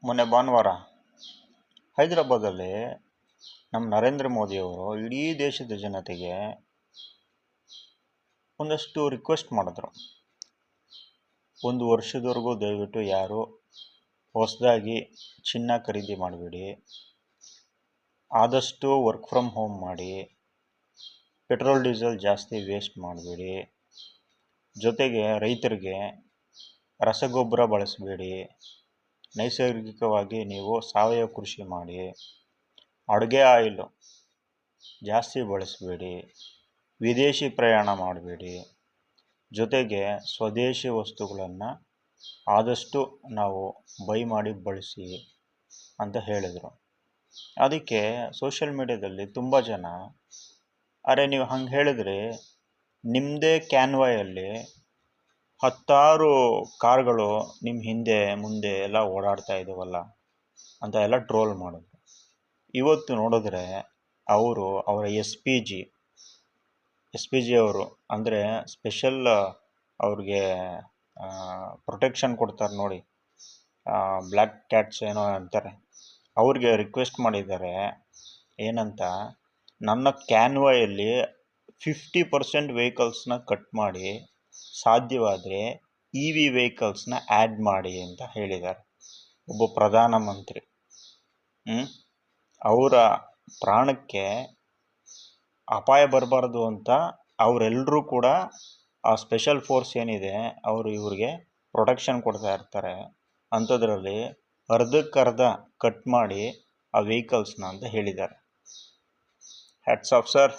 ಮೊನ್ನೆ ಭಾನುವಾರ ಹೈದರಾಬಾದಲ್ಲಿ ನಮ್ಮ ನರೇಂದ್ರ ಮೋದಿಯವರು ಇಡೀ ದೇಶದ ಜನತೆಗೆ ಒಂದಷ್ಟು ರಿಕ್ವೆಸ್ಟ್ ಮಾಡಿದ್ರು. 1 ವರ್ಷದವರೆಗೂ ದಯವಿಟ್ಟು ಯಾರು ಹೊಸದಾಗಿ ಚಿನ್ನ ಖರೀದಿ ಮಾಡಬೇಡಿ, ಆದಷ್ಟು ವರ್ಕ್ ಫ್ರಮ್ ಹೋಮ್ ಮಾಡಿ, ಪೆಟ್ರೋಲ್ ಡೀಸೆಲ್ ಜಾಸ್ತಿ ವೇಸ್ಟ್ ಮಾಡಬೇಡಿ, ಜೊತೆಗೆ ರೈತರಿಗೆ ರಸಗೊಬ್ಬರ ಬಳಸಬೇಡಿ, ನೈಸರ್ಗಿಕವಾಗಿ ನೀವು ಸಾವಯವ ಕೃಷಿ ಮಾಡಿ, ಅಡುಗೆ ಆಯಿಲು ಜಾಸ್ತಿ ಬಳಸಬೇಡಿ, ವಿದೇಶಿ ಪ್ರಯಾಣ ಮಾಡಬೇಡಿ, ಜೊತೆಗೆ ಸ್ವದೇಶಿ ವಸ್ತುಗಳನ್ನು ಆದಷ್ಟು ನಾವು ಬೈ ಮಾಡಿ ಬಳಸಿ ಅಂತ ಹೇಳಿದರು. ಅದಕ್ಕೆ ಸೋಷಿಯಲ್ ಮೀಡಿಯಾದಲ್ಲಿ ತುಂಬ ಜನ, ಅರೆ ನೀವು ಹಂಗೆ ಹೇಳಿದ್ರೆ ನಿಮ್ಮದೇ ಕ್ಯಾನ್ವಾಯಲ್ಲಿ 10 ಕಾರ್ಗಳು ನಿಮ್ಮ ಹಿಂದೆ ಮುಂದೆ ಎಲ್ಲ ಓಡಾಡ್ತಾ ಇದ್ದಾವಲ್ಲ ಅಂತ ಎಲ್ಲ ಟ್ರೋಲ್ ಮಾಡಿದ್ರು. ಇವತ್ತು ನೋಡಿದ್ರೆ ಅವರ ಎಸ್ ಪಿ ಜಿ ಅವರು ಅಂದರೆ ಸ್ಪೆಷಲ್ ಅವ್ರಿಗೆ ಪ್ರೊಟೆಕ್ಷನ್ ಕೊಡ್ತಾರೆ ನೋಡಿ, ಬ್ಲ್ಯಾಕ್ ಕ್ಯಾಟ್ಸ್ ಏನೋ ಅಂತಾರೆ, ಅವ್ರಿಗೆ ರಿಕ್ವೆಸ್ಟ್ ಮಾಡಿದ್ದಾರೆ ಏನಂತ, ನನ್ನ ಕ್ಯಾನ್ವಾಯಲ್ಲಿ 50% ವೆಹಿಕಲ್ಸ್ನ ಕಟ್ ಮಾಡಿ ಸಾಧ್ಯವಾದರೆ EV ವೆಹಿಕಲ್ಸ್ನ ಆ್ಯಡ್ ಮಾಡಿ ಅಂತ ಹೇಳಿದ್ದಾರೆ. ಒಬ್ಬ ಪ್ರಧಾನಮಂತ್ರಿ ಅವರ ಪ್ರಾಣಕ್ಕೆ ಅಪಾಯ ಬರಬಾರ್ದು ಅಂತ ಅವರೆಲ್ಲರೂ ಕೂಡ ಆ ಸ್ಪೆಷಲ್ ಫೋರ್ಸ್ ಏನಿದೆ ಅವರು ಇವ್ರಿಗೆ ಪ್ರೊಟೆಕ್ಷನ್ ಕೊಡ್ತಾ ಇರ್ತಾರೆ. ಅಂಥದ್ರಲ್ಲಿ ಅರ್ಧಕ್ಕರ್ಧ ಕಟ್ ಮಾಡಿ ಆ ವೆಹಿಕಲ್ಸ್ನ ಅಂತ ಹೇಳಿದ್ದಾರೆ. Hats off sir.